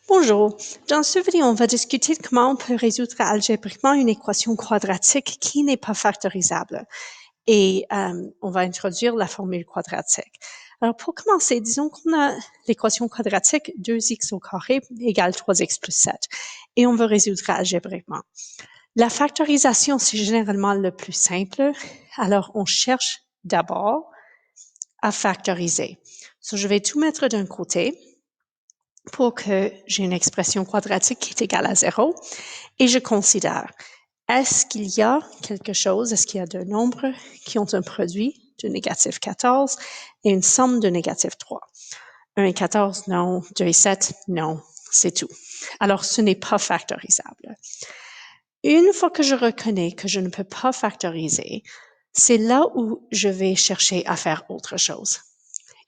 Bonjour, dans ce vidéo, on va discuter de comment on peut résoudre algébriquement une équation quadratique qui n'est pas factorisable. Et on va introduire la formule quadratique. Alors pour commencer, disons qu'on a l'équation quadratique 2x au carré égale 3x plus 7 et on veut résoudre algébriquement. La factorisation, c'est généralement le plus simple. Alors on cherche d'abord à factoriser. Je vais tout mettre d'un côté pour que j'ai une expression quadratique qui est égale à 0 et je considère, est-ce qu'il y a quelque chose, est-ce qu'il y a deux nombres qui ont un produit de négatif 14 et une somme de négatif 3? 1 et 14, non. 2 et 7, non. C'est tout. Alors, ce n'est pas factorisable. Une fois que je reconnais que je ne peux pas factoriser, c'est là où je vais chercher à faire autre chose.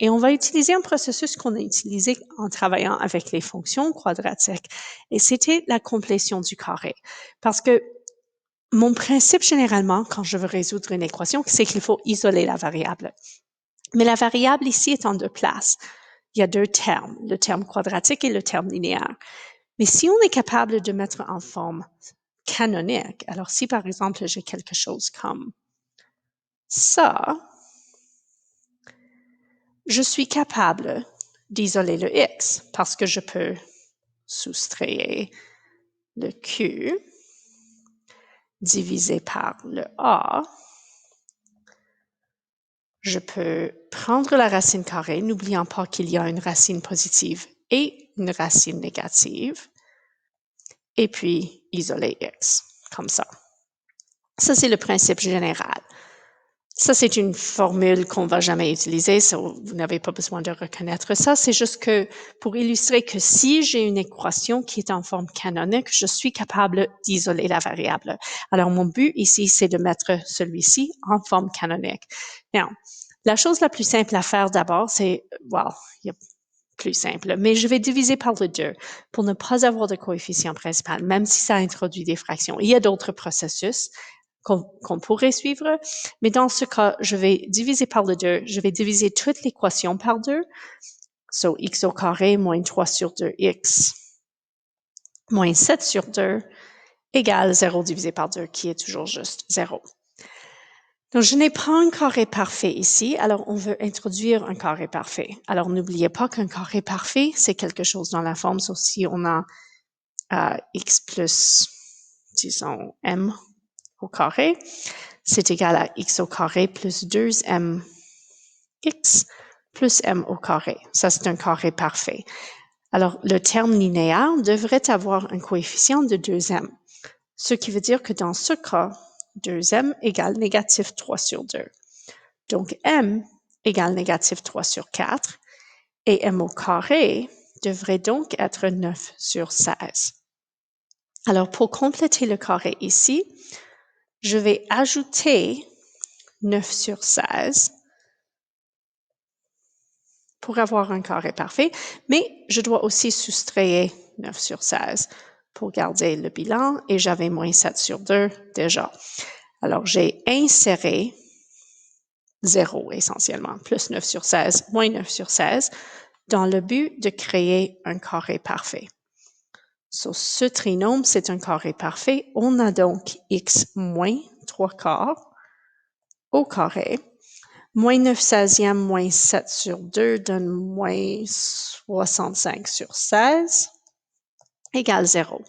Et on va utiliser un processus qu'on a utilisé en travaillant avec les fonctions quadratiques. Et c'était la complétion du carré. Parce que mon principe généralement, quand je veux résoudre une équation, c'est qu'il faut isoler la variable. Mais la variable ici est en deux places. Il y a deux termes, le terme quadratique et le terme linéaire. Mais si on est capable de mettre en forme canonique, alors si par exemple j'ai quelque chose comme ça, je suis capable d'isoler le x parce que je peux soustraire le q divisé par le a. Je peux prendre la racine carrée, n'oubliant pas qu'il y a une racine positive et une racine négative, et puis isoler x, comme ça. Ça, c'est le principe général. Ça, c'est une formule qu'on va jamais utiliser, vous n'avez pas besoin de reconnaître ça. C'est juste que pour illustrer que si j'ai une équation qui est en forme canonique, je suis capable d'isoler la variable. Alors, mon but ici, c'est de mettre celui-ci en forme canonique. Now, la chose la plus simple à faire d'abord, c'est, il y a plus simple, mais je vais diviser par le 2 pour ne pas avoir de coefficient principal, même si ça introduit des fractions. Il y a d'autres processus qu'on pourrait suivre, mais dans ce cas, je vais diviser par le 2, je vais diviser toute l'équation par 2, so x au carré moins 3 sur 2x moins 7 sur 2 égale 0 divisé par 2, qui est toujours juste 0. Donc, je n'ai pas un carré parfait ici, alors on veut introduire un carré parfait. Alors, n'oubliez pas qu'un carré parfait, c'est quelque chose dans la forme, sauf si on a x plus, disons, m au carré, c'est égal à x au carré plus 2mx plus m au carré. Ça, c'est un carré parfait. Alors, le terme linéaire devrait avoir un coefficient de 2m, ce qui veut dire que dans ce cas, 2m égale négatif 3 sur 2. Donc, m égale négatif 3 sur 4 et m au carré devrait donc être 9 sur 16. Alors, pour compléter le carré ici, je vais ajouter 9 sur 16 pour avoir un carré parfait, mais je dois aussi soustraire 9 sur 16 pour garder le bilan et j'avais moins 7 sur 2 déjà. Alors, j'ai inséré 0 essentiellement, plus 9 sur 16, moins 9 sur 16, dans le but de créer un carré parfait. Ce trinôme, c'est un carré parfait. On a donc x moins 3 quarts au carré. Moins 9 16e moins 7 sur 2 donne moins 65 sur 16 égale 0.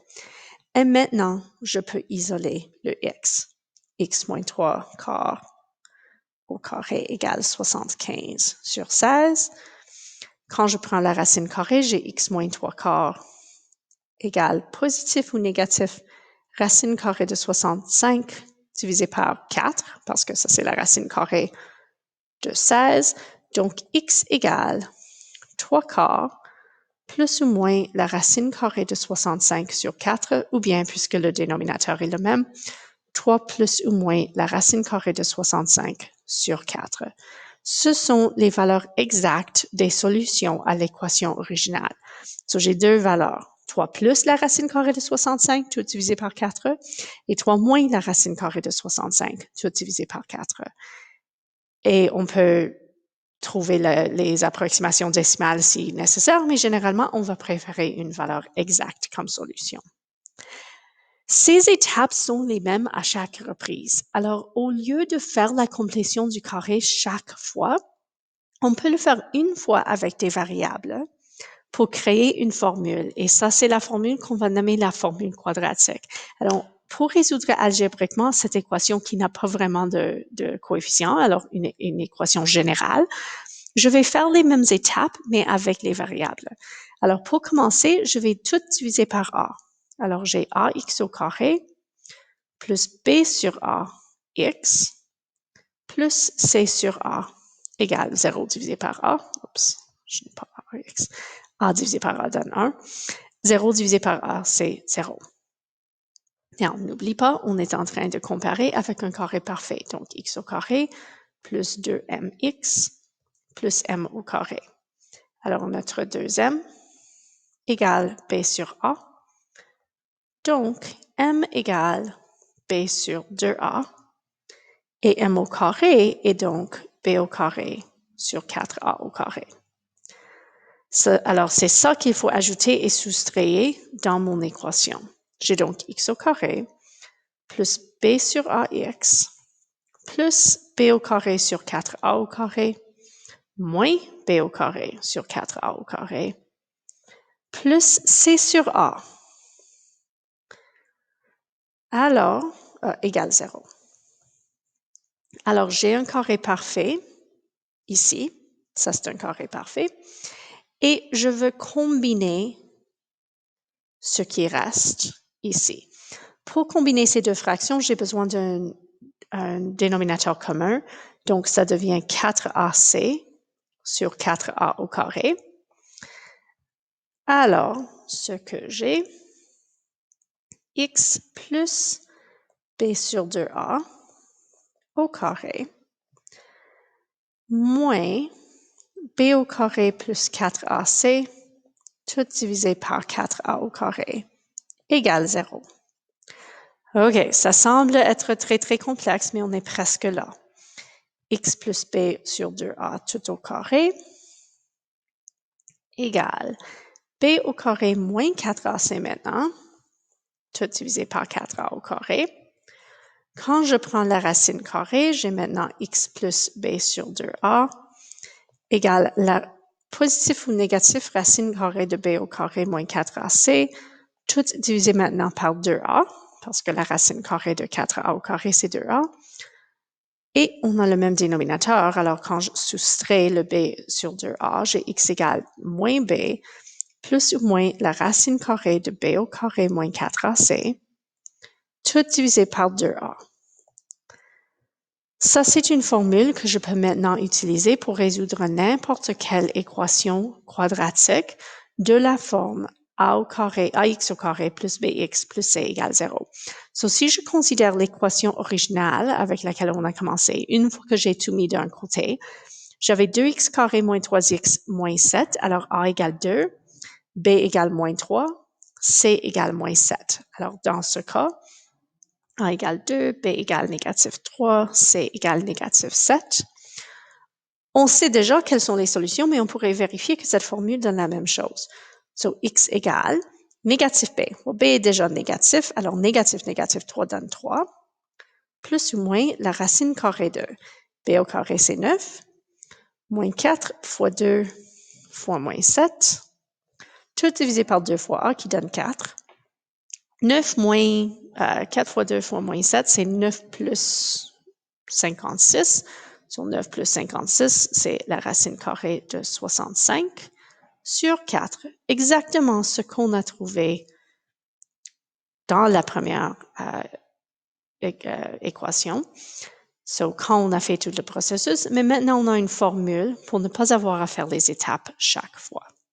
Et maintenant, je peux isoler le x. X moins 3 quarts au carré égale 75 sur 16. Quand je prends la racine carrée, j'ai x moins 3 quarts égale positif ou négatif racine carrée de 65 divisé par 4, parce que ça c'est la racine carrée de 16. Donc, x égale 3 quarts plus ou moins la racine carrée de 65 sur 4, ou bien, puisque le dénominateur est le même, 3 plus ou moins la racine carrée de 65 sur 4. Ce sont les valeurs exactes des solutions à l'équation originale. J'ai deux valeurs. 3 plus la racine carrée de 65, tout divisé par 4, et 3 moins la racine carrée de 65, tout divisé par 4. Et on peut trouver les approximations décimales si nécessaire, mais généralement, on va préférer une valeur exacte comme solution. Ces étapes sont les mêmes à chaque reprise. Alors, au lieu de faire la complétion du carré chaque fois, on peut le faire une fois avec des variables pour créer une formule. Et ça, c'est la formule qu'on va nommer la formule quadratique. Alors, pour résoudre algébriquement cette équation qui n'a pas vraiment de coefficient, alors une équation générale, je vais faire les mêmes étapes, mais avec les variables. Alors, pour commencer, je vais tout diviser par a. Alors, j'ai ax au carré plus b sur a x plus c sur a égale 0 divisé par a. Oups, je n'ai pas ax. A divisé par a donne 1. 0 divisé par a, c'est 0. Et on n'oublie pas, on est en train de comparer avec un carré parfait. Donc, x au carré plus 2mx plus m au carré. Alors, notre deuxième égale b sur a. Donc, m égale b sur 2a. Et m au carré est donc b au carré sur 4a au carré. Alors, c'est ça qu'il faut ajouter et soustraire dans mon équation. J'ai donc x au carré plus b sur ax plus b au carré sur 4a au carré moins b au carré sur 4a au carré plus c sur a. Alors, égale 0. Alors, j'ai un carré parfait ici. Ça, c'est un carré parfait. Et je veux combiner ce qui reste ici. Pour combiner ces deux fractions, j'ai besoin d'un dénominateur commun. Donc, ça devient 4ac sur 4a au carré. Alors, ce que j'ai, x plus b sur 2a au carré moins b au carré plus 4ac, tout divisé par 4a au carré, égale 0. OK, ça semble être très, très complexe, mais on est presque là. X plus b sur 2a tout au carré égale b au carré moins 4ac maintenant, tout divisé par 4a au carré. Quand je prends la racine carrée, j'ai maintenant x plus b sur 2a égale la positif ou négatif racine carrée de b au carré moins 4ac, tout divisé maintenant par 2a, parce que la racine carrée de 4a au carré, c'est 2a. Et on a le même dénominateur, alors quand je soustrais le b sur 2a, j'ai x égale moins b, plus ou moins la racine carrée de b au carré moins 4ac, tout divisé par 2a. Ça, c'est une formule que je peux maintenant utiliser pour résoudre n'importe quelle équation quadratique de la forme ax au carré plus bx plus c égale 0. Donc, si je considère l'équation originale avec laquelle on a commencé, une fois que j'ai tout mis d'un côté, j'avais 2x carré moins 3x moins 7, alors a égale 2, b égale moins 3, c égale moins 7. Alors, dans ce cas, a égale 2, b égale négatif 3, c égale négatif 7. On sait déjà quelles sont les solutions, mais on pourrait vérifier que cette formule donne la même chose. So, x égale négatif b. Well, b est déjà négatif, alors négatif, négatif 3 donne 3, plus ou moins la racine carrée de b au carré, c'est 9, moins 4 fois 2 fois moins 7, tout divisé par 2 fois a qui donne 4. 9 moins 4 fois 2 fois moins 7, c'est 9 plus 56. Sur 9 plus 56, c'est la racine carrée de 65 sur 4. Exactement ce qu'on a trouvé dans la première équation. So, quand on a fait tout le processus, mais maintenant on a une formule pour ne pas avoir à faire les étapes chaque fois.